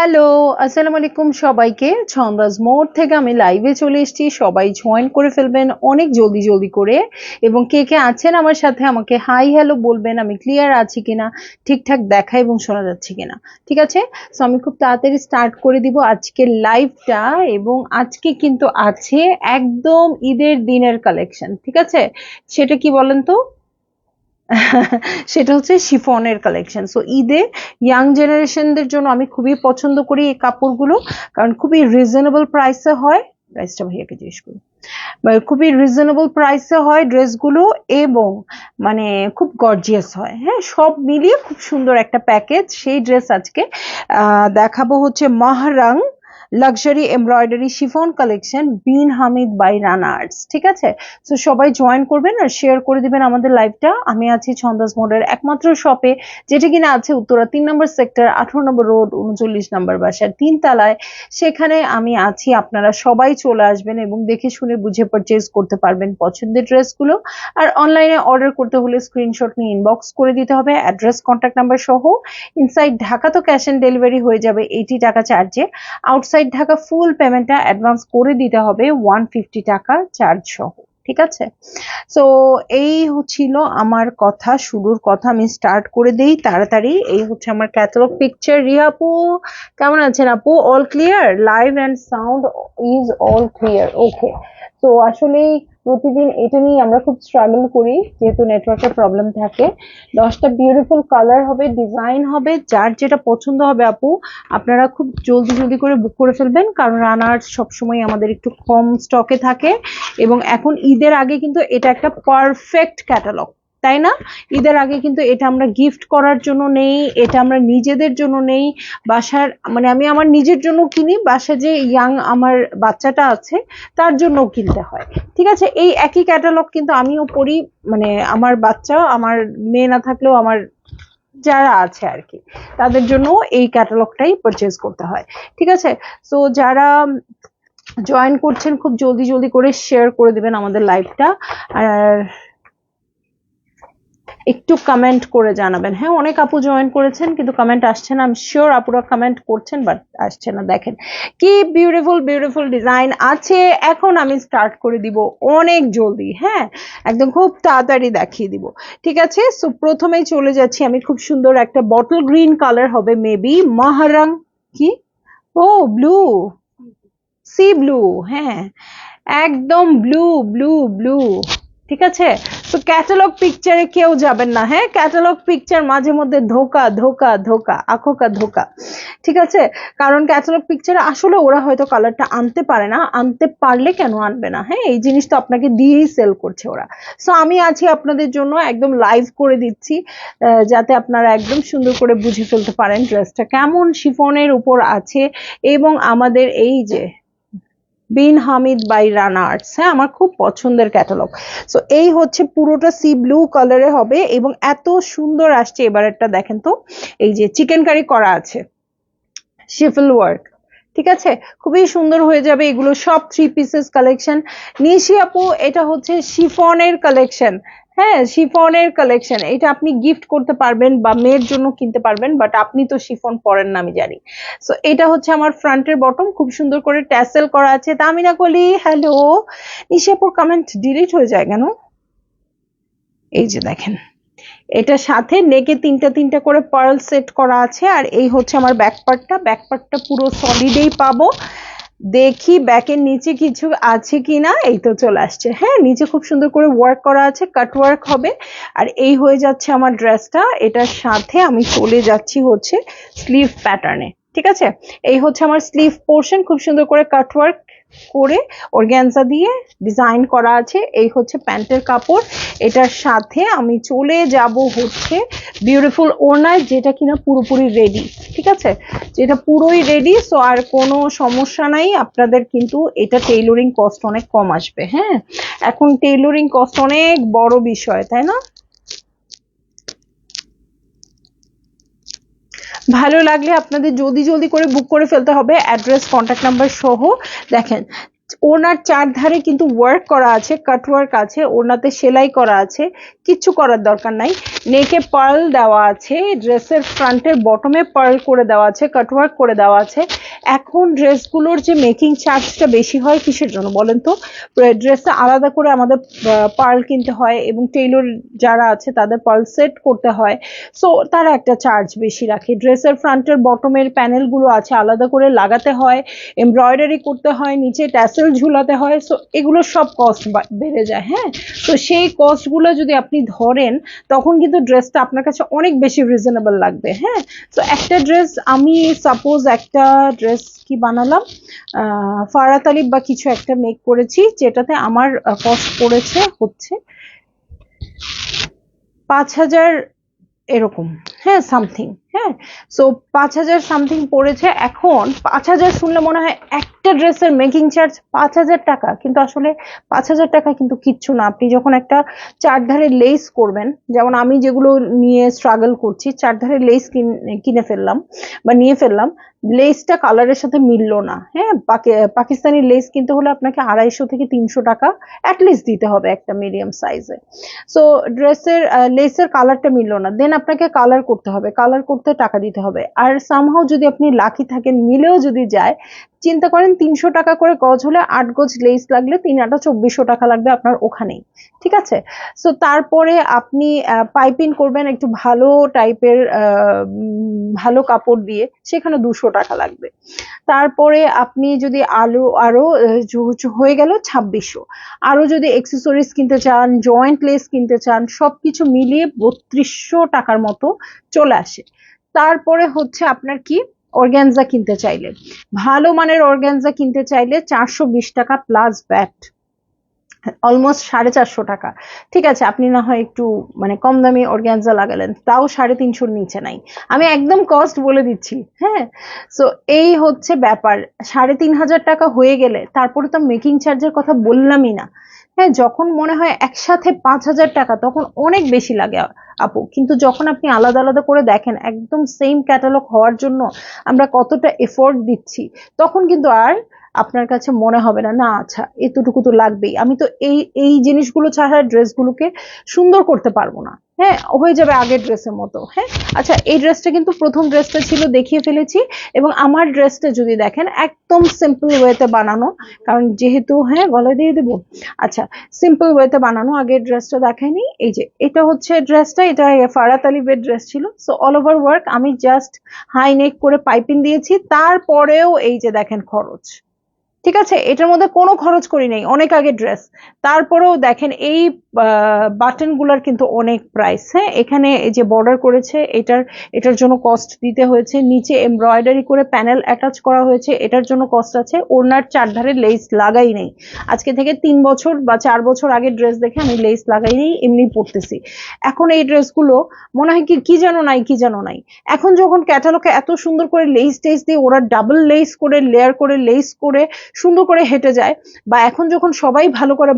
Hello, আসসালামু আলাইকুম সবাইকে। ছন্দাজ মোড থেকে আমি লাইভে চলে এসেছি। সবাই জয়েন করে ফেলবেন অনেক জলদি জলদি করে। এবং কে কে আছেন আমার সাথে আমাকে হাই হ্যালো বলবেন, আমি ক্লিয়ার আছি কিনা, ঠিকঠাক দেখা এবং শোনা যাচ্ছে কিনা। ঠিক আছে, সো আমি খুব তাড়াতাড়ি স্টার্ট করে দিব আজকের লাইভটা। এবং আজকে কিন্তু আছে একদম ঈদের দিনের কালেকশন। ঠিক আছে, সেটা কি বলেন তো? সেটা হচ্ছে শিফনের কালেকশন। সো ঈদে ইয়াং জেনারেশনদের জন্য আমি খুবই পছন্দ করি এই কাপড়গুলো, কারণ খুবই রিজনেবল প্রাইসে হয়। প্রাইসটা ভাইয়াকে জিজ্ঞেস করি। খুবই রিজনেবল প্রাইসে হয় ড্রেসগুলো, এবং মানে খুব গর্জিয়াস হয়। হ্যাঁ, সব মিলিয়ে খুব সুন্দর একটা প্যাকেজ। সেই ড্রেস আজকে দেখাবো হচ্ছে Mahrang luxury embroidery chiffon collection Bin Hamid by Rana arts. ঠিক আছে, তো সবাই জয়েন করবেন আর শেয়ার করে দিবেন আমাদের লাইভটা। আমি আছি ছন্দাজ মোডের একমাত্র শপে, যেটা কিনা আছে উত্তরা 3 নম্বর সেক্টর, 18 নম্বর রোড, 39 নম্বর বাসার 3 তলায়। সেখানে আমি আছি, আপনারা সবাই চলে আসবেন এবং দেখে শুনে বুঝে পারচেজ করতে পারবেন পছন্দের ড্রেসগুলো। আর অনলাইনে অর্ডার করতে হলে স্ক্রিনশট নিয়ে ইনবক্স করে দিতে হবে, অ্যাড্রেস কন্ট্যাক্ট নাম্বার সহ। ইনসাইড ঢাকা তো ক্যাশ অন ডেলিভারি হয়ে যাবে 80 টাকা চার্জে। আউটসাইড ঢাকা ফুল পেমেন্টটা অ্যাডভান্স করে দিতে হবে 150 টাকা চার্জ সহ। ঠিক আছে, সো এই ছিল আমার কথা, শুরুর কথা। আমি স্টার্ট করে দেই তাড়াতাড়ি। এই হচ্ছে আমার ক্যাটালগ পিকচার। রিয়া আপু কেমন আছেন আপু? All clear, live and sound is all clear. Okay, তো আসলেই প্রতিদিন এটা নিয়ে আমরা খুব স্ট্রাগল করি, যেহেতু নেটওয়ার্কের প্রবলেম থাকে। 10টা বিউটিফুল কালার হবে, ডিজাইন হবে, যার যেটা পছন্দ হবে আপু আপনারা খুব জলদি জলদি করে বুক করে ফেলবেন, কারণ রানার সবসময় আমাদের একটু কম স্টকে থাকে। এবং এখন ঈদের আগে কিন্তু এটা একটা পারফেক্ট ক্যাটালগ, তাই না? ঈদের আগে কিন্তু এটা আমরা গিফট করার জন্য নেই, এটা আমরা নিজেদের জন্য নেই, বাসার মানে আমি আমার নিজের জন্য কিনি, বাসা যে ইয়াং আমার বাচ্চাটা আছে তার জন্য কিনতে হয়। ঠিক আছে, এই একই ক্যাটালগ কিন্তু আমিও পড়ি, মানে আমার বাচ্চা, আমার মেয়ে না থাকলেও আমার যারা আছে আর কি, তাদের জন্য এই ক্যাটালগটাই পারচেজ করতে হয়। ঠিক আছে, সো যারা জয়েন করছেন খুব জলদি জলদি করে শেয়ার করে দিবেন আমাদের লাইভটা, আর একটু কমেন্ট করে জানাবেন। হ্যাঁ, অনেক আপু জয়েন করেছেন কিন্তু কমেন্ট আসছে না। আমি শিওর আপুরা কমেন্ট করছেন, বাট আসছে না। দেখেন কি বিউটিফুল বিউটিফুল ডিজাইন আছে। এখন আমি স্টার্ট করে দিব অনেক জলদি। হ্যাঁ, একদম খুব তাড়াতাড়ি দেখিয়ে দিব। ঠিক আছে, সো প্রথমেই চলে যাচ্ছি আমি। খুব সুন্দর একটা বটল গ্রিন কালার হবে মেবি। মাহারাং কি, ও ব্লু, সি ব্লু। হ্যাঁ, একদম ব্লু ব্লু ব্লু। ঠিক আছে, তো ক্যাটালগ পিকচারে কেউ যাবেন না। হ্যাঁ, ক্যাটালগ পিকচার মাঝে মধ্যে ধোকা ধোকা ধোকা, আখোকা ধোকা। ঠিক আছে, কারণ ক্যাটালগ পিকচারে আসলে ওরা হয়তো কালারটা আনতে পারে না, আনতে পারলে কেন আনবে না? হ্যাঁ, এই জিনিসটা আপনাকে দিয়েই সেল করছে ওরা। সো আমি আছি আপনাদের জন্য, একদম লাইভ করে দিচ্ছি, যাতে আপনারা একদম সুন্দর করে বুঝে ফেলতে পারেন ড্রেসটা কেমন শিফনের উপর আছে। এবং আমাদের এই যে বিন হামিদ বাই রানা আর্টস, হ্যাঁ আমার খুব পছন্দের ক্যাটালগ। সো এই হচ্ছে পুরোটা সি ব্লু কালারে হবে এবং এত সুন্দর আসছে। এবারেরটা দেখেন তো, এই যে চিকেন কারি করা আছে, শিফল ওয়ার্ক। ঠিক আছে, খুবই সুন্দর হয়ে যাবে। এগুলো সব 3 পিসেস কালেকশন। নিশি আপু এটা হচ্ছে শিফনের কালেকশন। হ্যাঁ, শিফনের কালেকশন, এটা আপনি গিফট করতে পারবেন বা মেয়ের জন্য কিনতে পারবেন, বাট আপনি তো শিফন পরেন না আমি জানি। সো এটা হচ্ছে আমার ফ্রন্টের বটম, খুব সুন্দর করে ট্যাসেল করা আছে। তামিনা কলি হ্যালো। নিশি আপুর কমেন্ট ডিলিট হয়ে যায় কেন? এই যে দেখেন, এটার সাথে নেকে তিনটা তিনটা করে পার্ল সেট করা আছে। আর এই হচ্ছে আমার ব্যাক পার্টটা, ব্যাক পার্টটা পুরো সলিডেই পাবো। দেখি ব্যাকের নিচে কিছু আছে কিনা। এই তো চলে আসছে। হ্যাঁ, নিচে খুব সুন্দর করে ওয়ার্ক করা আছে, কাট ওয়ার্ক হবে। আর এই হয়ে যাচ্ছে আমার ড্রেসটা। এটার সাথে আমি চলে যাচ্ছি হচ্ছে স্লিভ প্যাটার্নে। ঠিক আছে, এই হচ্ছে আমার স্লিভ পোর্শন, খুব সুন্দর করে কাট ওয়ার্ক করে অর্গানজা দিয়ে ডিজাইন করা আছে। এই হচ্ছে প্যান্টের কাপড়। এটার সাথে আমি চলে যাব হচ্ছে বিউটিফুল ওড়নায়, যেটা কিনা পুরোপুরি রেডি। ঠিক আছে, যেটা পুরোই রেডি। সো আর কোনো সমস্যা নাই আপনাদের, কিন্তু এটা টেইলরিং কস্ট অনেক কম আসবে। হ্যাঁ, এখন টেইলরিং কস্ট অনেক বড় বিষয়, তাই না? ভালো লাগলে আপনাদের জলদি জলদি করে বুক করে ফেলতে হবে, অ্যাড্রেস কন্ট্যাক্ট নাম্বার সহ। দেখেন ওনার চারধারে কিন্তু ওয়ার্ক করা আছে, কাট ওয়ার্ক আছে, ওনাতে সেলাই করা আছে, কিচ্ছু করার দরকার নাই। নেকে পার্ল দেওয়া আছে, ড্রেসের ফ্রন্টের বটমে পার্ল করে দেওয়া আছে, কাট ওয়ার্ক করে দেওয়া আছে। এখন ড্রেসগুলোর যে মেকিং চার্জটা বেশি হয় কিসের জন্য বলেন তো? ড্রেসটা আলাদা করে আমাদের পার্ল কিনতে হয় এবং টেইলর যারা আছে তাদের পার্ল সেট করতে হয়, সো তারা একটা চার্জ বেশি রাখে। ড্রেসের ফ্রন্টের বটমের প্যানেলগুলো আছে আলাদা করে লাগাতে হয়, এমব্রয়ডারি করতে হয়, নিচে ট্যাসেল ঝুলাতে হয়, সো এগুলো সব কস্ট বেড়ে যায়। হ্যাঁ, তো সেই কস্টগুলো যদি আপনি ধরেন তখন কিন্তু ড্রেসটা আপনার কাছে অনেক বেশি রিজনেবল লাগবে। হ্যাঁ, তো একটা ড্রেস আমি সাপোজ একটা ড্রেস কি বানালাম, ফারাত আলী বা কিছু একটা মেক করেছি, যেটাতে আমার কস্ট পড়েছে হচ্ছে 5,000 এরকম, হ্যাঁ সামথিং। হ্যাঁ, সো 5,000 সামথিং পড়েছে। এখন 5,000 শুনলে মনে হয় একটা ড্রেসের মেকিং চার্জ 5,000 টাকা, কিন্তু আসলে 5,000 টাকা কিন্তু কিচ্ছু না। আপনি যখন একটা চারধারে লেস করবেন, যেমন আমি যেগুলো নিয়ে স্ট্রাগল করছি, চারধারে লেস কিনে ফেললাম বা নিয়ে ফেললাম, লেসটা কালারের সাথে মিললো না। হ্যাঁ, পাকিস্তানি লেস কিনতে হলে আপনাকে 250 থেকে 300 টাকা অ্যাটলিস্ট দিতে হবে একটা মিডিয়াম সাইজে। সো ড্রেসের লেসের কালারটা মিললো না, দেন আপনাকে কালার করতে হবে, কালার করতে টাকা দিতে হবে। আর সামহাও যদি আপনি লাকি থাকেন, মিলেও যদি যায়, চিন্তা করেন 300 টাকা করে গজ হলে 8 গজ লেস লাগলে 3 আটা 2400 টাকা লাগবে আপনার ওখানেই। ঠিক আছে, সো তারপরে আপনি পাইপিং করবেন একটু ভালো টাইপের ভালো কাপড় দিয়ে, সেখানে 200 টাকা লাগবে। তারপরে আপনি যদি আরো হয়ে গেল 2600। আরো যদি এক্সেসরিজ কিনতে চান, জয়েন্ট লেস কিনতে চান, সবকিছু মিলিয়ে 3200 টাকার মতো চলে আসে। তারপরে হচ্ছে আপনার কি, অর্গানজা কিনতে চাইলে, ভালো মানের অর্গানজা কিনতে চাইলে 420 টাকা প্লাস ব্যাট, অলমোস্ট 450 টাকা। ঠিক আছে, আপনি না হয় একটু মানে কম দামি অর্গানজা লাগালেন, তাও 350 নিচে নাই। আমি একদম কস্ট বলে দিচ্ছি। হ্যাঁ, সো এই হচ্ছে ব্যাপার। 3,500 টাকা হয়ে গেলে তারপরে তো মেকিং চার্জের কথা বললামই না। হ্যাঁ, যখন মনে হয় একসাথে 5,000 টাকা তখন অনেক বেশি লাগে আপু, কিন্তু যখন আপনি আলাদা আলাদা করে দেখেন একদম সেম ক্যাটালগ হওয়ার জন্য আমরা কতটা এফোর্ট দিচ্ছি, তখন কিন্তু আর আপনার কাছে মনে হবে না, না আচ্ছা এতটুকু তো লাগবেই, আমি তো এই এই জিনিসগুলো ছাড়া ড্রেসগুলোকে সুন্দর করতে পারবো না। হ্যাঁ, হয়ে যাবে আগের ড্রেসের মতো। হ্যাঁ, আচ্ছা এই ড্রেসটা কিন্তু প্রথম ড্রেসটা ছিল, দেখিয়ে ফেলেছি। এবং আমার ড্রেসটা যদি দেখেন একদম সিম্পল ওয়েতে বানানো, কারণ যেহেতু, হ্যাঁ গলায় দিয়ে দেবো। আচ্ছা, সিম্পল ওয়েতে বানানো, আগের ড্রেসটা দেখাইনি। এই যে এটা হচ্ছে ড্রেসটা, এটা ফারাত আলিবের ড্রেস ছিল। সো অল ওভার ওয়ার্ক, আমি জাস্ট হাই নেক করে পাইপিং দিয়েছি, তারপরেও এই যে দেখেন খরচ। ঠিক আছে, এটার মধ্যে কোনো খরচ করি নাই, অনেক আগে ড্রেস। তারপরেও দেখেন এই বাটন গুলার কিন্তু অনেক প্রাইস। হ্যাঁ, এখানে এই যে বর্ডার করেছে, এটার জন্য কস্ট দিতে হয়েছে, নিচে এমব্রয়ডারি করে প্যানেল অ্যাটাচ করা হয়েছে, এটার জন্য কস্ট আছে। ওড়নার চারধারে লেস লাগাই নেই, আজকে থেকে 3 বছর বা 4 বছর আগের ড্রেস দেখে আমি লেস লাগাই নেই, এমনি পরতেছি। এখন এই ড্রেসগুলো মনে হয় কি যেন নাই, কি যেন নাই। এখন যখন ক্যাটালগে এত সুন্দর করে লেস টেস দিয়ে ওরা ডাবল লেস করে, লেয়ার করে, লেস করে সুন্দর করে হেঁটে যায়, বা এখন যখন সবাই ভালো করে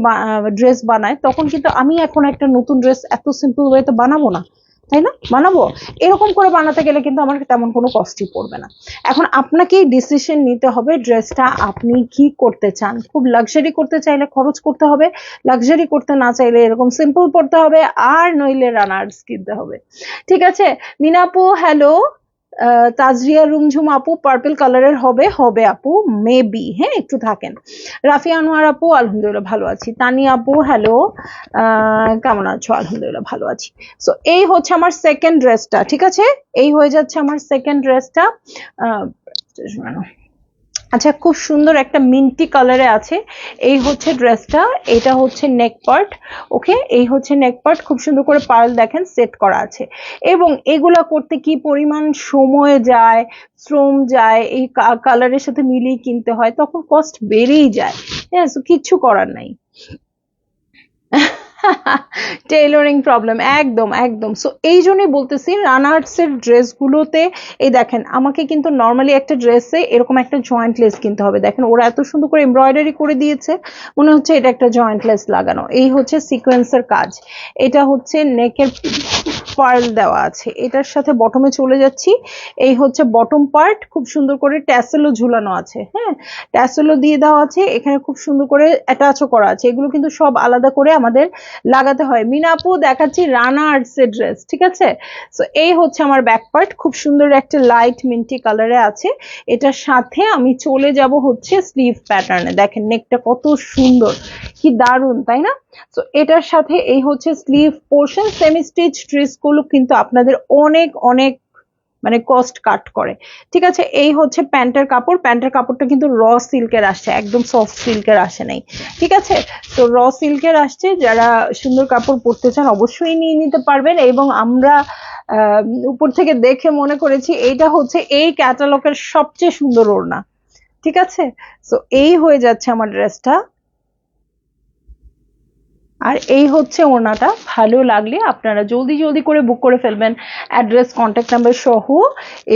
ড্রেস বানায়, তখন কিন্তু আমি এখন একটা নতুন ড্রেস এত সিম্পল ওয়েতে বানাবো না, তাই না? বানাবো এরকম করে বানাতে গেলে কিন্তু আমার তেমন কোনো কষ্টই পড়বে না। এখন আপনাকেই ডিসিশন নিতে হবে ড্রেসটা আপনি কি করতে চান। খুব লাক্সারি করতে চাইলে খরচ করতে হবে, লাক্সারি করতে না চাইলে এরকম সিম্পল পড়তে হবে, আর নইলে রানার্স কিনতে হবে। ঠিক আছে, মিনাপু হ্যালো। তাজরিয়া রুমঝুম আপু পার্পল কালারের হবে, হবে আপু মেবি, হ্যাঁ একটু থাকেন। রাফি আনোয়ার আপু আলহামদুলিল্লাহ ভালো আছি। তানি আপু হ্যালো, কেমন আছো? আলহামদুলিল্লাহ ভালো আছি। সো এই হচ্ছে আমার সেকেন্ড ড্রেসটা। ঠিক আছে, এই হয়ে যাচ্ছে আমার সেকেন্ড ড্রেসটা। আচ্ছা, খুব সুন্দর একটা মিন্টি কালারে আছে, এই হচ্ছে ড্রেসটা। এটা হচ্ছে নেক পার্ট। ওকে, এই হচ্ছে নেক পার্ট, খুব সুন্দর করে পার্ল দেখেন সেট করা আছে। এবং এগুলা করতে কি পরিমাণ সময় যায়, শ্রম যায়, এই কালারের সাথে মিলিয়ে কিনতে হয়, তখন কস্ট বেড়েই যায়। হ্যাঁ, কিচ্ছু করার নাই। টেইলরিং প্রবলেম, একদম একদম। সো এই জন্যই বলতেছি রানার্স এর ড্রেসগুলোতে, এই দেখেন আমাকে কিন্তু নর্মালি একটা ড্রেসে এরকম একটা জয়েন্ট লেস কিনতে হবে। দেখেন ওরা এত সুন্দর করে এমব্রয়ডারি করে দিয়েছে, মনে হচ্ছে এটা একটা জয়েন্ট লেস লাগানো। এই হচ্ছে সিকোয়েন্সের কাজ, এটা হচ্ছে নেকের পার্ল দেওয়া আছে। এটার সাথে বটমে চলে যাচ্ছি। এই হচ্ছে বটম পার্ট, খুব সুন্দর করে ট্যাসেলও ঝুলানো আছে। হ্যাঁ, ট্যাসেলও দিয়ে দেওয়া আছে, এখানে খুব সুন্দর করে অ্যাটাচও করা আছে। এগুলো কিন্তু সব আলাদা করে আমাদের লাগাতে হয়। মিনা আপু দেখাচ্ছি রানা আর্টসের ড্রেস, ঠিক আছে। সো এই হচ্ছে আমার ব্যাক পার্ট, খুব সুন্দর একটা লাইট মিন্টি কালারে আছে। এটার সাথে আমি চলে যাব হচ্ছে স্লিভ প্যাটার্নে। দেখেন নেকটা কত সুন্দর, কি দারুণ, তাই না? তো এটার সাথে এই হচ্ছে sleeve portion. Semi stitch dress গুলো কিন্তু আপনাদের অনেক অনেক মানে কস্ট কাট করে, ঠিক আছে। এই হচ্ছে প্যান্টের কাপড়। প্যান্টের কাপড়টা কিন্তু র সিল্কের আসছে, একদম সফট সিল্কের আসে নাই, ঠিক আছে। তো র সিল্কের আসছে, যারা সুন্দর কাপড় পরতে চান অবশ্যই নিয়ে নিতে পারবেন। এবং আমরা উপর থেকে দেখে মনে করেছি এইটা হচ্ছে এই ক্যাটালগের সবচেয়ে সুন্দর ওড়না, ঠিক আছে। তো এই হয়ে যাচ্ছে আমার ড্রেসটা, আর এই হচ্ছে ওড়নাটা। ভালো লাগলে আপনারা জলদি জলদি করে বুক করে ফেলবেন, অ্যাড্রেস কন্ট্যাক্ট নাম্বার সহ।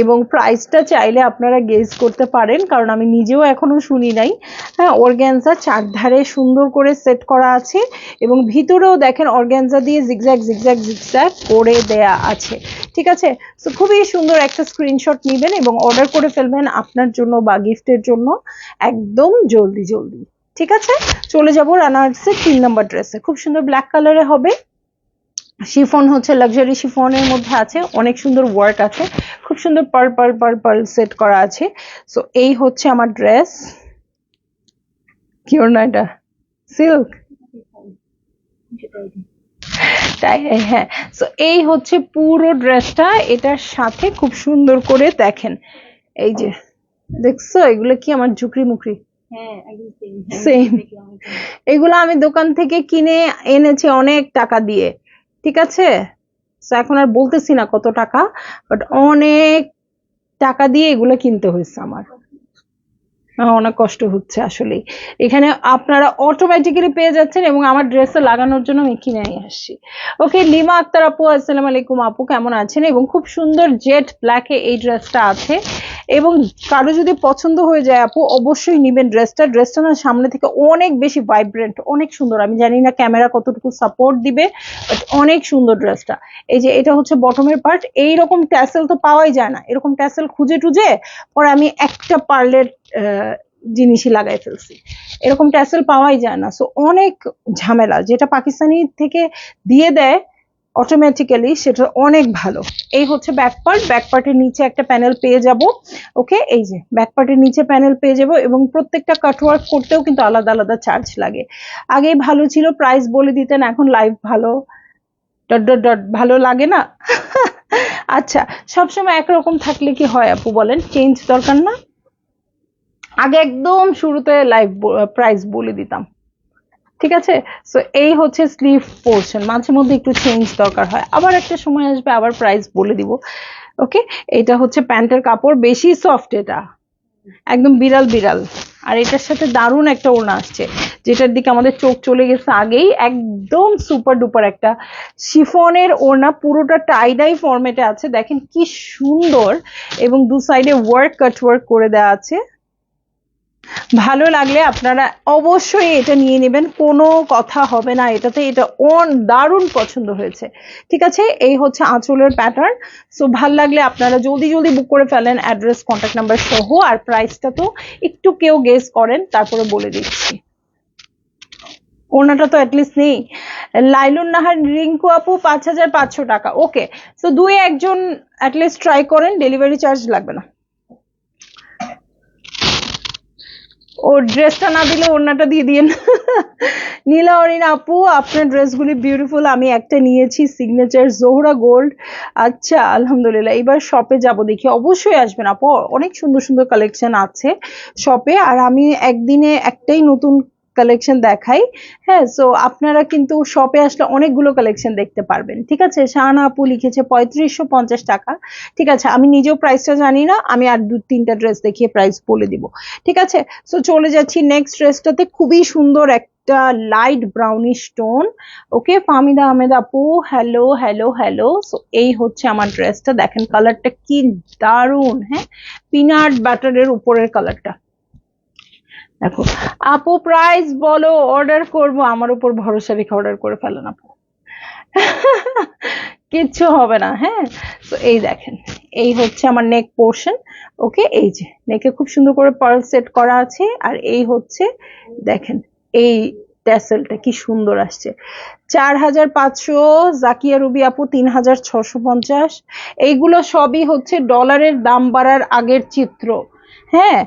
এবং প্রাইসটা চাইলে আপনারা গেস করতে পারেন, কারণ আমি নিজেও এখনো শুনি নাই। হ্যাঁ, অর্গ্যানজা চারধারে সুন্দর করে সেট করা আছে, এবং ভিতরেও দেখেন অর্গ্যানজা দিয়ে জিগজ্যাগ জিগজ্যাগ জিগজ্যাগ করে দেয়া আছে, ঠিক আছে। তো খুবই সুন্দর একটা স্ক্রিনশট নেবেন এবং অর্ডার করে ফেলবেন আপনার জন্য বা গিফটের জন্য একদম জলদি জলদি, ঠিক আছে। চলে যাব রানা আর্টসের 3 নম্বর ড্রেসে। খুব সুন্দর ব্ল্যাক কালারে হবে, শিফন হচ্ছে লাক্সারি শিফনের মধ্যে আছে, অনেক সুন্দর ওয়ার্ক আছে, খুব সুন্দর pearl pearl pearl pearl set করা আছে। সো এই হচ্ছে আমার ড্রেস। কি ওড়না এটা? সিল্ক, তাই? হ্যাঁ। সো এই হচ্ছে পুরো ড্রেসটা। এটার সাথে খুব সুন্দর করে দেখেন, এই যে দেখছো এগুলো কি আমার ঝুকরি মুখরি? সেম। এগুলো আমি দোকান থেকে কিনে এনেছি অনেক টাকা দিয়ে, ঠিক আছে। তো এখন আর বলতেছি না কত টাকা, বাট অনেক টাকা দিয়ে এগুলো কিনতে হয়েছে আমার। অনেক কষ্ট হচ্ছে আসলে। এখানে আপনারা অটোমেটিক্যালি পেয়ে যাচ্ছেন, এবং আমার ড্রেসে লাগানোর জন্য আমি কিনে নিয়ে আসছি। ওকে, লিমা আক্তার আপু, আসসালামু আলাইকুম আপু, কেমন আছেন? এবং খুব সুন্দর জেট ব্ল্যাকে এই ড্রেসটা আছে, এবং কারো যদি পছন্দ হয়ে যায় আপু অবশ্যই নিবেন ড্রেসটা। ড্রেসটা না সামনে থেকে অনেক বেশি ভাইব্রেন্ট, অনেক সুন্দর। আমি জানি না ক্যামেরা কতটুকু সাপোর্ট দিবে, বাট অনেক সুন্দর ড্রেসটা। এই যে এটা হচ্ছে বটমের পার্ট। এইরকম ট্যাসেল তো পাওয়াই যায় না, এরকম ট্যাসেল খুঁজে টুজে পরে আমি একটা পার্লের জিনিসই লাগাই ফেলছি, এরকম ট্যাসেল পাওয়াই যায় না। সো অনেক ঝামেলা, যেটা পাকিস্তানি থেকে দিয়ে দেয় অটোমেটিক্যালি সেটা অনেক ভালো। এই হচ্ছে ব্যাক পার্ট। ব্যাক পার্টের নিচে একটা প্যানেল পেয়ে যাব। ওকে, এই যে ব্যাক পার্টের নিচে প্যানেল পেয়ে যাব, এবং প্রত্যেকটা কাটওয়ার্ক করতেও কিন্তু আলাদা আলাদা চার্জ লাগে। আগে ভালো ছিল, প্রাইস বলে দিতেন, এখন লাইভ ভালো ডট ডট ডট ভালো লাগে না। আচ্ছা, সবসময় একরকম থাকলে কি হয় আপু বলেন? চেঞ্জ দরকার না? আগে একদম শুরুতে লাইভ প্রাইস বলে দিতাম, ঠিক আছে। সো এই হচ্ছে স্লিভ পোর্শন, মাঝে মধ্যে একটু চেঞ্জ দরকার হয়, আবার একটা সময় আসবে আবার প্রাইস বলে দিব। ওকে, এটা হচ্ছে প্যান্টের কাপড়, বেশি সফট, এটা একদম বিড়াল বিড়াল। আর এটার সাথে দারুণ একটা ওড়না আসছে, যেটার দিকে আমাদের চোখ চলে গেছে আগেই। একদম সুপার ডুপার একটা শিফনের ওড়না, পুরোটা টাইডাই ফরম্যাটে আছে, দেখেন কি সুন্দর, এবং দু সাইডে ওয়ার্ক কাট ওয়ার্ক করে দেওয়া আছে। ভালো লাগলে আপনারা অবশ্যই এটা নিয়ে নেবেন, কোনো কথা হবে না এটাতে। এটা দারুণ পছন্দ হয়েছে, ঠিক আছে। এই হচ্ছে আঁচলের প্যাটার্ন। সো ভাল লাগলে আপনারা জলদি জলদি বুক করে ফেলেন, অ্যাড্রেস কন্ট্যাক্ট নাম্বার সহ। আর প্রাইসটা তো একটু কেউ গেস করেন, তারপরে বলে দিচ্ছি। ওনাটা তো অ্যাটলিস্ট নেই। লাইলুন নাহার রিঙ্কু আপু 5,500 টাকা। ওকে, সো দুই একজন অ্যাটলিস্ট ট্রাই করেন, ডেলিভারি চার্জ লাগবে না। ওর ড্রেসটা না দিলে ওড়নাটা দিয়ে দিন। নীলা অরিন আপু, আপনার ড্রেসগুলি বিউটিফুল, আমি একটা নিয়েছি সিগনেচার জোহরা গোল্ড। আচ্ছা, আলহামদুলিল্লাহ, এবার শপে যাব, দেখি। অবশ্যই আসবেন আপু, অনেক সুন্দর সুন্দর কালেকশন আছে শপে, আর আমি একদিনে একটাই নতুন কালেকশন দেখাই। হ্যাঁ, সো আপনারা কিন্তু শপে আসলে অনেকগুলো কালেকশন দেখতে পারবেন, ঠিক আছে। শাহানা আপু লিখেছে 3550 টাকা, ঠিক আছে। আমি নিজেও প্রাইসটা জানি না, আমি আর 2-3টা ড্রেস দেখিয়ে প্রাইস বলে দিব, ঠিক আছে। সো চলে যাচ্ছি নেক্সট ড্রেসটাতে, খুবই সুন্দর একটা লাইট ব্রাউনিশ টোন। ওকে, ফাহমিদা আহমেদ আপু, হ্যালো হ্যালো হ্যালো। সো এই হচ্ছে আমার ড্রেসটা, দেখেন কালারটা কি দারুণ। হ্যাঁ, পিনাট বাটারের উপরের কালারটা দেখো। আপু প্রাইস বলো, অর্ডার করব, আমার উপর ভরসা রেখে অর্ডার করে ফেলেন আপু। কিচ্ছু হবে না। হ্যাঁ, তো এই দেখেন, এই হচ্ছে আমার নেক পোর্শন। ওকে, এই যে নেকে খুব সুন্দর করে পার্ল সেট করা আছে। আর এই হচ্ছে দেখেন, এই ট্যাসেলটা কি সুন্দর আসছে। 4500, জাকিয়া রুবি আপু 3650। এইগুলো সবই হচ্ছে ডলারের দাম বাড়ার আগের চিত্র। হ্যাঁ,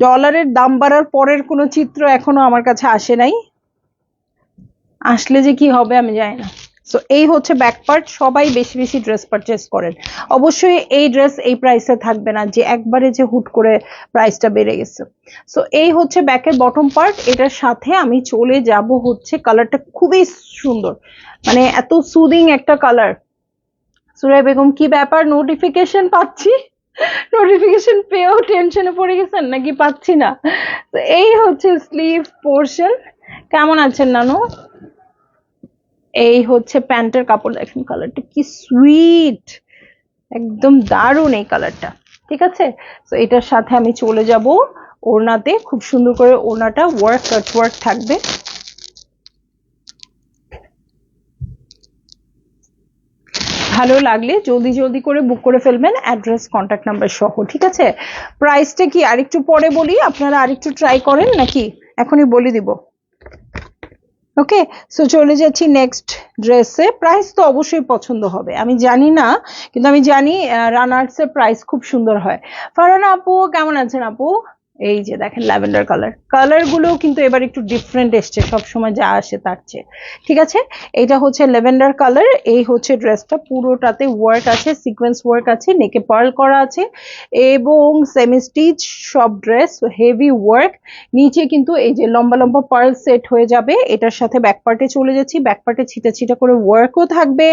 ডলারের দাম বাড়ার পরের কোনো চিত্র এখনো আমার কাছে আসে নাই। আসলে যে কি হবে আমি জানি না। সো এই হচ্ছে ব্যাক পার্ট। সবাই বেশি বেশি ড্রেস পারচেস করেন। অবশ্যই এই ড্রেস এই প্রাইসে থাকবে না যে একবারে যে হুট করে প্রাইসটা বেড়ে গেছে। সো এই হচ্ছে ব্যাকের বটম পার্ট। এটার সাথে আমি চলে যাব হচ্ছে, কালারটা খুবই সুন্দর, মানে এত সুদিং একটা কালার। সুরাই বেগম কি ব্যাপার, নোটিফিকেশন পাচ্ছি, নোটিফিকেশন পেয়েও টেনশনে পড়ে গেছেন নাকি পাচ্ছি না। তো এই হচ্ছে স্লিভ পোর্শন। কেমন আছেন নানু? এই হচ্ছে প্যান্টের কাপড়, দেখেন কালারটা কি সুইট, একদম দারুণ এই কালারটা। ঠিক আছে, তো এটার সাথে আমি চলে যাব ওড়নাতে। খুব সুন্দর করে ওড়নাটা ওয়ার্ক, কাট ওয়ার্ক থাকবে। ভালো লাগলে জলদি জলদি করে বুক করে ফেলবেন, অ্যাড্রেস কন্ট্যাক্ট নাম্বার সহ। ঠিক আছে, প্রাইসটা কি আরেকটু পরে বলি, আপনারা আরেকটু ট্রাই করেন নাকি এখনই বলে দিব? ওকে, সো চলে যাচ্ছি নেক্সট ড্রেসে। প্রাইস তো অবশ্যই পছন্দ হবে, আমি জানি না, কিন্তু আমি জানি রানার্স এর প্রাইস খুব সুন্দর হয়। ফারহানা আপু কেমন আছেন আপু? এই যে দেখেন ল্যাভেন্ডার কালার, কালার গুলো কিন্তু এবার একটু ডিফারেন্ট এসছে সব সময় যা আসে তার চেয়ে। ঠিক আছে, এটা হচ্ছে ল্যাভেন্ডার কালার। এই হচ্ছে ড্রেসটা, পুরোটাতে ওয়ার্ক আছে, সিকোয়েন্স ওয়ার্ক আছে, নেকে পার্ল করা আছে এবং সেমি স্টিচ সব ড্রেস, হেভি ওয়ার্ক। নিচে কিন্তু এই যে লম্বা লম্বা পার্ল সেট হয়ে যাবে। এটার সাথে ব্যাক পার্টে চলে যাচ্ছি, ব্যাক পার্টে ছিটা ছিটা করে ওয়ার্কও থাকবে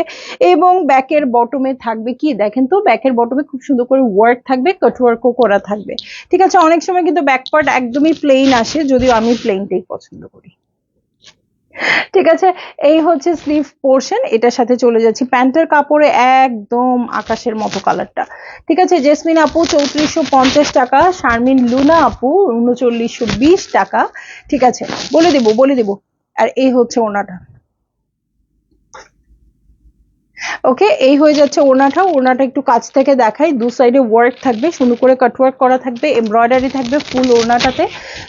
এবং ব্যাকের বটমে থাকবে কি দেখেন তো, ব্যাকের বটমে খুব সুন্দর করে ওয়ার্ক থাকবে, কাট ওয়ার্কও করা থাকবে। ঠিক আছে, অনেক সময় কিন্তু ব্যাক পার্ট একদমই প্লেন আসে, যদিও আমি প্লেনটাই পছন্দ করি। ঠিক আছে, এই হচ্ছে স্লিভ পোর্শন। এটার সাথে চলে যাচ্ছি প্যান্টের কাপড়ে, একদম আকাশের মতো কালারটা। ঠিক আছে, জেসমিন আপু 3450 টাকা, শারমিন লুনা আপু 3920 টাকা। ঠিক আছে, বলে দিব বলে দিব। আর এই হচ্ছে ওনাটা। ওকে, এই হয়ে যাচ্ছে ওড়নাটা। ওড়নাটা একটু কাছ থেকে দেখাই, দু সাইডে ওয়ার্ক থাকবে, সুন্দর করে কাটওয়ার্ক করা থাকবে, এমব্রয়ডারি থাকবে ফুল ওড়নাটাতে।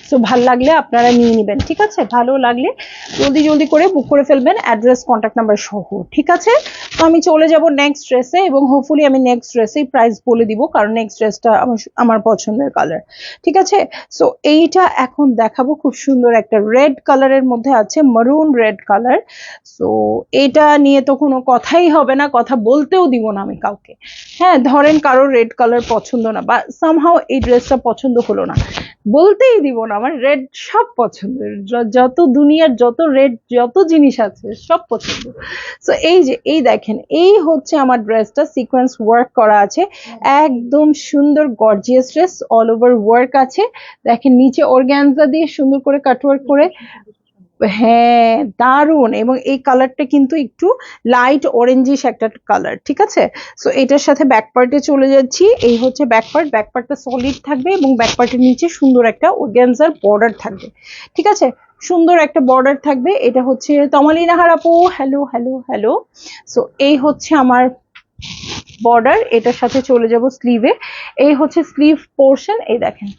সো ভাল লাগলে আপনারা নিয়ে নেবেন। ঠিক আছে, ভালো লাগলে জলদি জলদি করে বুক করে ফেলবেন, অ্যাড্রেস কন্ট্যাক্ট নাম্বার সহ। ঠিক আছে, তো আমি চলে যাব নেক্সট ড্রেসে এবং হোপফুলি আমি নেক্সট ড্রেসেই প্রাইস বলে দিব, কারণ নেক্সট ড্রেসটা আমার পছন্দের কালার। ঠিক আছে, সো এইটা এখন দেখাবো, খুব সুন্দর একটা রেড কালারের মধ্যে আছে, মারুন রেড কালার। সো এটা নিয়ে তো কোনো কথাই হবে না, কথা বলতেও দিব না আমি কাউকে। হ্যাঁ, ধরেন কারোর রেড কালার পছন্দ না বা সামহাও এই ড্রেসটা পছন্দ হলো না, বলতেই দিব না, আমার রেড সব পছন্দ, যত দুনিয়ার যত রেড যত জিনিস আছে সব পছন্দ। সো এই যে এই দেখেন, এই হচ্ছে আমার ড্রেসটা, সিকোয়েন্স ওয়ার্ক করা আছে, একদম সুন্দর gorgeous dress, all over work আছে। দেখেন নিচে অর্গানজা দিয়ে সুন্দর করে কাটওয়ার্ক করে। হ্যাঁ, দারুন। এবং এই কালারটা কিন্তু একটু লাইট অরেঞ্জিশ একটা কালার। ঠিক আছে, সো এটার সাথে ব্যাক পার্টে চলে যাচ্ছি। এই হচ্ছে ব্যাক পার্ট, ব্যাক পার্টটা সলিড থাকবে এবং ব্যাক পার্টের নিচে সুন্দর একটা অর্গানজার বর্ডার থাকবে। ঠিক আছে, সুন্দর একটা বর্ডার থাকবে। এটা হচ্ছে তমালি নাহার আপু, হ্যালো হ্যালো হ্যালো। সো এই হচ্ছে আমার বর্ডার। এটার সাথে চলে যাব স্লিভে। এই হচ্ছে স্লিভ পোর্শন, এই দেখেন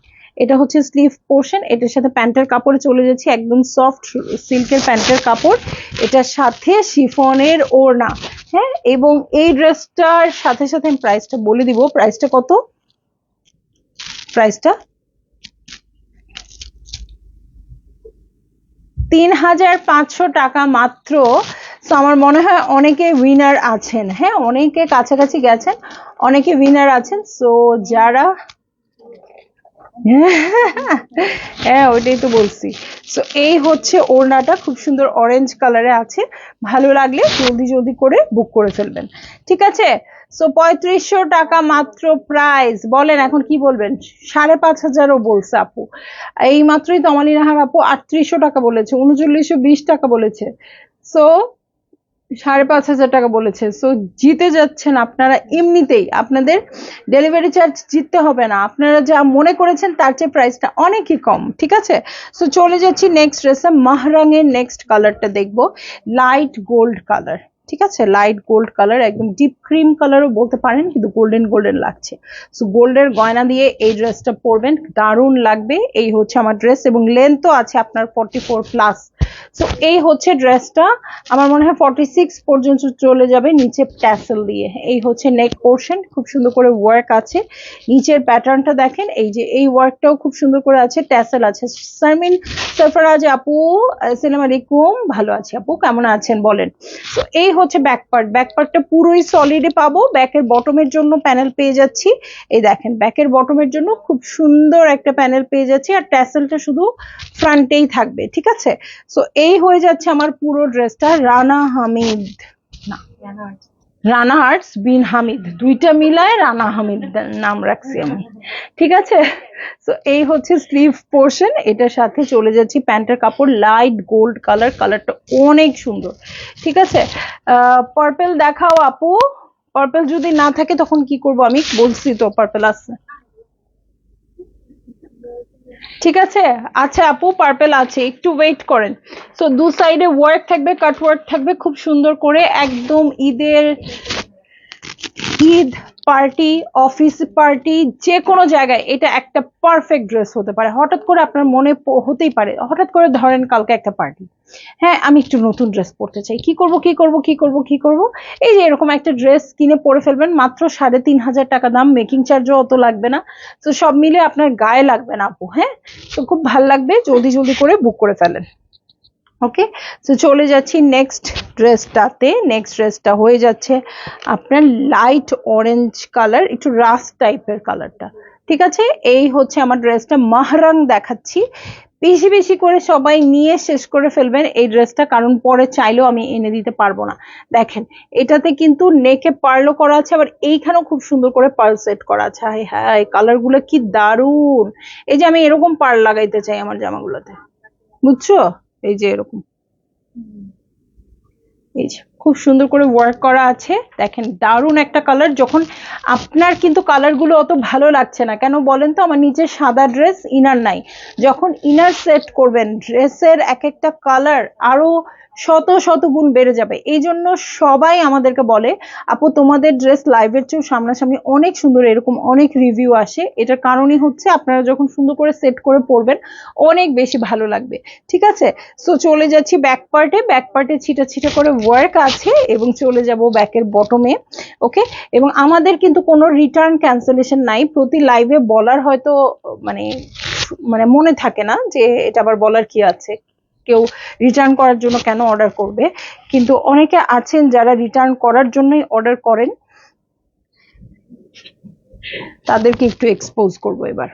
এটা হচ্ছে স্লিভ পোর্শন। এটার সাথে প্যান্টের কাপড়ে চলে যাচ্ছি, একদম সফট সিল্কের প্যান্টের কাপড়, এটার সাথে শিফনের ওড়না। হ্যাঁ, এবং এই ড্রেসটার সাথে সাথে আমি প্রাইসটা বলে দিব। প্রাইসটা কত? প্রাইসটা 3500 টাকা মাত্র। তো আমার মনে হয় অনেকে উইনার আছেন, হ্যাঁ অনেকে কাছাকাছি গেছেন, অনেকে উইনার আছেন। সো যারা হ্যাঁ ওইটাই তো বলছি। সো এই হচ্ছে ওড়নাটা, খুব সুন্দর অরেঞ্জ কালারে আছে। ভালো লাগলে জলদি জলদি করে বুক করে ফেলবেন। ঠিক আছে, সো 3500 টাকা মাত্র প্রাইস। বলেন এখন কি বলবেন? 5500ও বলছে আপু, এই মাত্রই তমালি নাহার আপু 3800 টাকা বলেছে, 3920 টাকা বলেছে। সো 5500 টাকা বলেছে। সো জিতে যাচ্ছেন আপনারা এমনিতেই, আপনাদের ডেলিভারি চার্জ জিততে হবে না, আপনারা যা মনে করেছেন তার চেয়ে প্রাইসটা অনেকই কম। ঠিক আছে, সো চলে যাচ্ছি নেক্সট ড্রেসে। মাহরাঙের নেক্সট কালারটা দেখবো, লাইট গোল্ড কালার। ঠিক আছে, লাইট গোল্ড কালার, একদম ডিপ ক্রিম কালারও বলতে পারেন, কিন্তু গোল্ডেন গোল্ডেন লাগছে। সো গোল্ডের গয়না দিয়ে এই ড্রেসটা পরবেন, দারুণ লাগবে। এই হচ্ছে আমার ড্রেস, এবং লেন্থও আছে আপনার 44+। সো এই হচ্ছে ড্রেসটা, আমার মনে হয় 46 পর্যন্ত চলে যাবে নিচে ট্যাসেল দিয়ে। এই হচ্ছে নেক পোর্শন, খুব সুন্দর করে ওয়ার্ক আছে। নিচের প্যাটার্নটা দেখেন, এই যে এই ওয়ার্কটাও খুব সুন্দর করে আছে, ট্যাসেল আছে। শারমিন সরফরাজ আপু, আসসালামু আলাইকুম, ভালো আছি আপু, কেমন আছেন বলেন। তো এই হচ্ছে ব্যাক পার্ট, ব্যাক পার্টটা পুরোই সলিডে পাবো। ব্যাকের বটমের জন্য প্যানেল পেয়ে যাচ্ছি, এই দেখেন ব্যাকের বটমের জন্য খুব সুন্দর একটা প্যানেল পেয়ে যাচ্ছি, আর ট্যাসেলটা শুধু ফ্রন্টেই থাকবে, ঠিক আছে। সো এই হয়ে যাচ্ছে আমার পুরো ড্রেসটা। রানা হামিদ, না রানা আর্টস বিন হামিদ, দুইটা মিলায় রানা হামিদ নাম রাখছি আমি, ঠিক আছে। তো এই হচ্ছে স্লিভ পোর্শন, এটার সাথে চলে যাচ্ছি প্যান্টের কাপড় লাইট গোল্ড কালার, কালারটা অনেক সুন্দর, ঠিক আছে। পার্পল দেখাও আপু, পার্পল যদি না থাকে তখন কি করব, আমি বলছি তো পার্পল আছে, ঠিক আছে। আচ্ছা আপু, পার্পল আছে, একটু ওয়েট করেন। সো দু সাইডে ওয়ার্ক থাকবে, কাট ওয়ার্ক থাকবে খুব সুন্দর করে, একদম ঈদ পার্টি, অফিস পার্টি, যে কোনো জায়গায় এটা একটা পারফেক্ট ড্রেস হতে পারে। হঠাৎ করে আপনার মনে হতেই পারে, হঠাৎ করে ধরেন কালকে একটা পার্টি, হ্যাঁ আমি একটু নতুন ড্রেস পরতে চাই, কি করব কি করব কি করব কি করব, এই যে এরকম একটা ড্রেস কিনে পরে ফেলবেন, মাত্র 3,500 টাকা দাম, মেকিং চার্জও অত লাগবে না। তো সব মিলে আপনার গায়ে লাগবে না আপু, হ্যাঁ। তো খুব ভালো লাগবে, জলদি জলদি করে বুক করে ফেলেন। ওকে, তো চলে যাচ্ছি নেক্সট ড্রেসটাতে। নেক্সট ড্রেসটা হয়ে যাচ্ছে আপনার লাইট অরেঞ্জ কালার, একটু রাস্ট টাইপের কালারটা, ঠিক আছে। এই হচ্ছে আমার ড্রেসটা, মাহরাং দেখাচ্ছি, বেশি বেশি করে সবাই নিয়ে শেষ করে ফেলবেন এই ড্রেসটা, কারণ পরে চাইলেও আমি এনে দিতে পারবো না। দেখেন এটাতে কিন্তু নেকে পার্লও করা আছে, আবার এইখানেও খুব সুন্দর করে পার্ল সেট করা আছে। হাই হাই, কালার গুলো কি দারুন। এই যে আমি এরকম পার্ল লাগাইতে চাই আমার জামাগুলোতে, বুঝছো, এই যে এরকম, এই যে খুব সুন্দর করে ওয়ার্ক করা আছে, দেখেন দারুন একটা কালার। যখন আপনার কিন্তু কালার গুলো অত ভালো লাগছে না কেন বলেন তো, আমার নিচে সাদা ড্রেস, ইনার নাই, যখন ইনার সেট করবেন ড্রেসের এক একটা কালার আরো শত শত গুণ বেড়ে যাবে। এই জন্য সবাই আমাদেরকে বলে আপু তোমাদের ড্রেস লাইভের চেয়েও সামনাসামনি অনেক সুন্দর, এরকম অনেক রিভিউ আসে। এটার কারণই হচ্ছে আপনারা যখন সুন্দর করে সেট করে পরবেন অনেক বেশি ভালো লাগবে, ঠিক আছে। সো চলে যাচ্ছি ব্যাক পার্টে, ব্যাক পার্টে ছিটা ছিটা করে ওয়ার্ক আছে, এবং চলে যাব ব্যাকের বটমে। ওকে, এবং আমাদের কিন্তু কোনো রিটার্ন ক্যান্সেলেশন নাই। প্রতি লাইভে বলার হয়তো মানে মানে মনে থাকে না যে এটা আবার বলার কি আছে, কেউ রিটার্ন করার জন্য কেন অর্ডার করবে, কিন্তু অনেকে আছেন যারা রিটার্ন করার জন্যই অর্ডার করেন, তাদেরকে একটু এক্সপোজ করব এবার।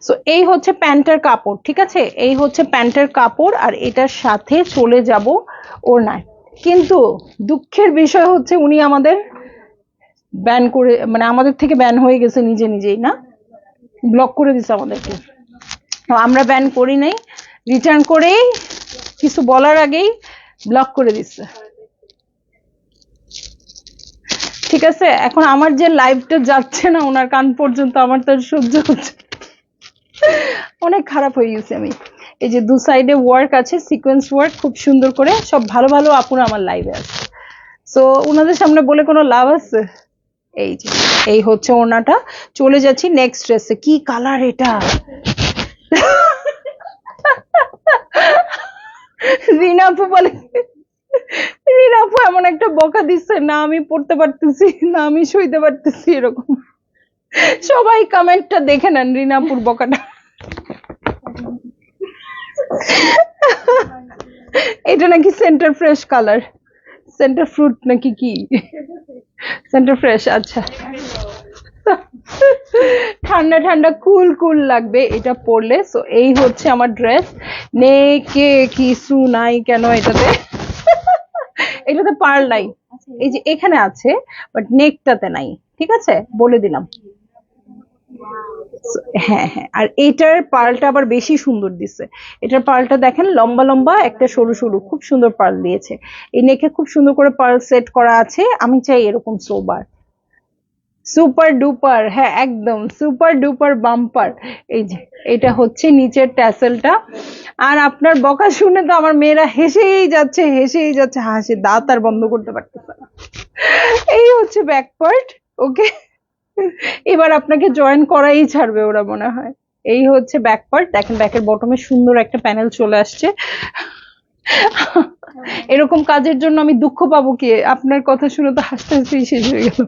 সো এই হচ্ছে প্যান্টের কাপড়, ঠিক আছে, এই হচ্ছে প্যান্টের কাপড়, আর এটার সাথে চলে যাব ওড়নায়। কিন্তু দুঃখের বিষয় হচ্ছে উনি আমাদের ব্যান করে, মানে আমাদের থেকে ব্যান হয়ে গেছে নিজে নিজেই, না ব্লক করে দিছে আমাদেরকে। তো আমরা ব্যান করি নাই, রিটার্ন করেই কিছু বলার আগেই ব্লক করে দিচ্ছে, ঠিক আছে। এখন আমার যে লাইভটা যাচ্ছে না ওনার কান পর্যন্ত, আমার তো সহ্য হচ্ছে, অনেক খারাপ হয়ে গেছে আমি। এই যে দু সাইডে ওয়ার্ক আছে, সিকোয়েন্স ওয়ার্ক খুব সুন্দর করে, সব ভালো ভালো আপুরা আমার লাইভে আছে। সো ওনাদের সামনে বলে কোনো লাভ আছে। এই যে এই হচ্ছে ওনাটা। চলে যাচ্ছি নেক্সট ড্রেসে। কি কালার এটা, রিনা আপু বলে, রিনা আপু এমন একটা বকা দিচ্ছে, না আমি পড়তে পারতেছি না আমি সইতে পারতেছি, এরকম। সবাই কমেন্টটা দেখে নেন রিনা আপুর বকাটা। এটা নাকি centre fresh colour, centre fruit নাকি কি, সেন্টার ফ্রেশ, আচ্ছা। ঠান্ডা ঠান্ডা কুল কুল লাগবে এটা পরলে। সো এই হচ্ছে আমার ড্রেস, নেকে কিছু নাই কেন এটাতে, এটাতে পার্ল নাই, এই যে এখানে আছে বাট নেকটাতে নাই, ঠিক আছে বলে দিলাম। হ্যাঁ হ্যাঁ, আর এটার পার্লটা আবার বেশি সুন্দর দিছে। এটার পার্লটা দেখেন লম্বা লম্বা, একটা সরু সরু, খুব সুন্দর পার্ল দিয়েছে। এই নেকে খুব সুন্দর করে পার্ল সেট করা আছে, আমি চাই এরকম সোবার। সুপার ডুপার, হ্যাঁ একদম সুপার ডুপার বাম্পার। এই যে এটা হচ্ছে নিচের ট্যাসেলটা। আর আপনার বকা শুনে তো আমার মেয়েরা হেসেই যাচ্ছে হাসি, দাঁত আর বন্ধ করতে পারতেছে না। এই হচ্ছে ব্যাক পার্ট। ওকে, এবার আপনাকে জয়েন করাই ছাড়বে ওরা মনে হয়। এই হচ্ছে ব্যাক পার্ট, দেখেন ব্যাকের বটমে সুন্দর একটা প্যানেল চলে আসছে। এরকম কাজের জন্য আমি দুঃখ পাবো কি? আপনার কথা শুনে তো হাসতে হাসতেই শেষ হয়ে গেল।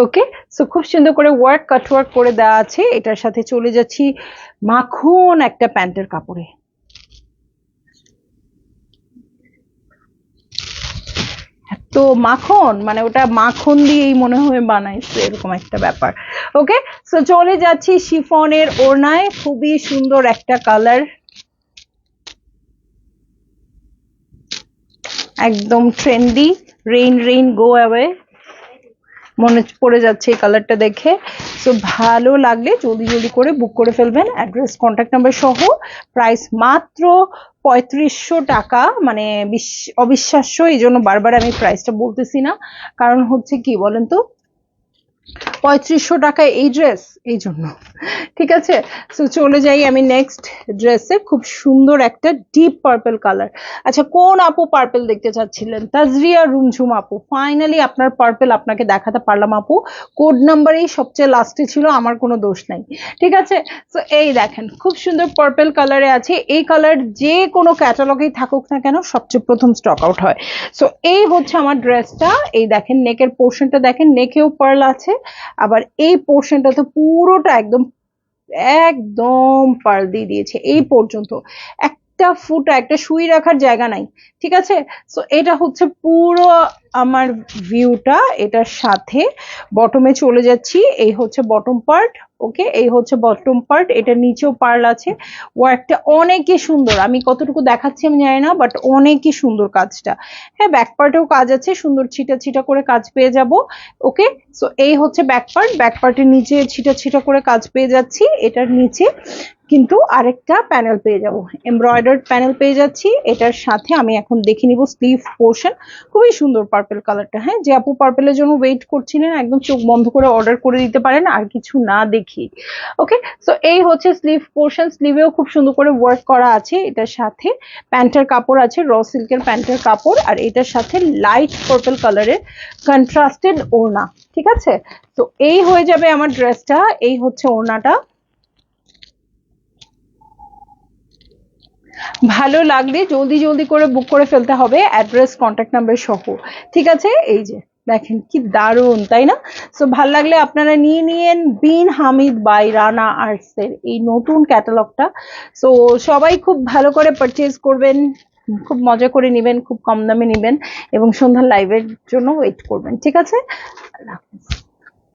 ওকে, সো খুব সুন্দর করে কাট ওয়ার্ক করে দেওয়া আছে। এটার সাথে চলে যাচ্ছি মাখন একটা প্যান্টের কাপড়ে। তো মাখন মানে ওটা মাখন দিয়েই মনে হয় বানাইছে, এরকম একটা ব্যাপার। ওকে, সো চলে যাচ্ছি শিফনের ওড়নায়, খুবই সুন্দর একটা কালার, একদম ট্রেন্ডি, রেইন গো অ্যাওয়ে মনে পড়ে যাচ্ছে এই কালারটা দেখে। তো ভালো লাগলে জলদি করে বুক করে ফেলবেন, অ্যাড্রেস কন্ট্যাক্ট নাম্বার সহ। প্রাইস মাত্র 3500 টাকা, মানে অবিশ্বাস্য। এই জন্য বারবার আমি প্রাইসটা বলতেছি না, কারণ হচ্ছে কি বলেন তো, 3500 টাকায় এই ড্রেস, এই জন্য। ঠিক আছে, সো চলে যাই আমি নেক্সট ড্রেসে। খুব সুন্দর একটা ডিপ পার্পল কালার। আচ্ছা, কোন আপু পার্পল দেখতে চাচ্ছিলেন? তাজরিয়া রুমঝুম আপু, ফাইনালি আপনার পার্পল আপনাকে দেখাতে পারলাম আপু। কোড নাম্বারই সবচেয়ে লাস্টে ছিল, আমার কোনো দোষ নাই। ঠিক আছে, সো এই দেখেন খুব সুন্দর পার্পল কালারে আছে। এই কালার যে কোনো ক্যাটালগেই থাকুক না কেন সবচেয়ে প্রথম স্টক আউট হয়। সো এই হচ্ছে আমার ড্রেসটা। এই দেখেন নেকের পোর্শনটা, দেখেন নেকেও পার্ল আছে, আবার এই পোর্শনটা তো পুরোটা একদম একদম পার দিয়ে দিয়েছে এই পর্যন্ত, একটা ফুটা একটা সুই রাখার জায়গা নাই। ঠিক আছে, সো এটা হচ্ছে পুরো আমার ভিউটা। এটার সাথে বটমে চলে যাচ্ছি, এই হচ্ছে বটম পার্ট। ওকে, এই হচ্ছে বটম পার্ট, এটা নিচেও পার্ল আছে। ওয়ার্কটা অনেকই সুন্দর, আমি কতটুকু দেখাচ্ছি আমি জানি না, বাট অনেকই সুন্দর কাজটা। হ্যাঁ, ব্যাক পার্টেও কাজ আছে, সুন্দর ছিটা করে কাজ পেয়ে যাব। ওকে, সো এই হচ্ছে ব্যাক পার্ট। ব্যাক পার্টের নিচে ছিটা করে কাজ পেয়ে যাচ্ছি। এটার নিচে কিন্তু আরেকটা প্যানেল পেয়ে যাব, এমব্রয়ডার্ড প্যানেল পেয়ে যাচ্ছি। এটার সাথে আমি এখন দেখে নিব স্লিভ পোর্শন, খুবই সুন্দর পার্পল কালারটা। হ্যাঁ, যে আপু পার্পলের জন্য ওয়েট করছিলেন, একদম চোখ বন্ধ করে অর্ডার করে দিতে পারেন আর কিছু না দেখি। ওকে, সো এই হচ্ছে স্লিভ পোর্শন, স্লিভেও খুব সুন্দর করে ওয়ার্ক করা আছে। এটার সাথে প্যান্টের কাপড় আছে, র সিল্কের প্যান্টের কাপড়, আর এটার সাথে লাইট পার্পল কালারের কন্ট্রাস্টেড ওড়না। ঠিক আছে, তো এই হয়ে যাবে আমার ড্রেসটা। এই হচ্ছে ওড়নাটা। ভালো লাগলে জলদি করে বুক করে ফেলতে হবে, অ্যাড্রেস কন্ট্যাক্ট নাম্বার সহ। ঠিক আছে, এই যে দেখেন কি দারুণ, তাই না? সো ভালো লাগলে আপনারা নিয়ে নিয়েন বিন হামিদ বাই রানা আর্টস এর এই নতুন ক্যাটালগটা। সো সবাই খুব ভালো করে পারচেজ করবেন, খুব মজা করে নিবেন, খুব কম দামে নিবেন, এবং সন্ধ্যার লাইভের জন্য ওয়েট করবেন। ঠিক আছে, আল্লাহ হাফেজ।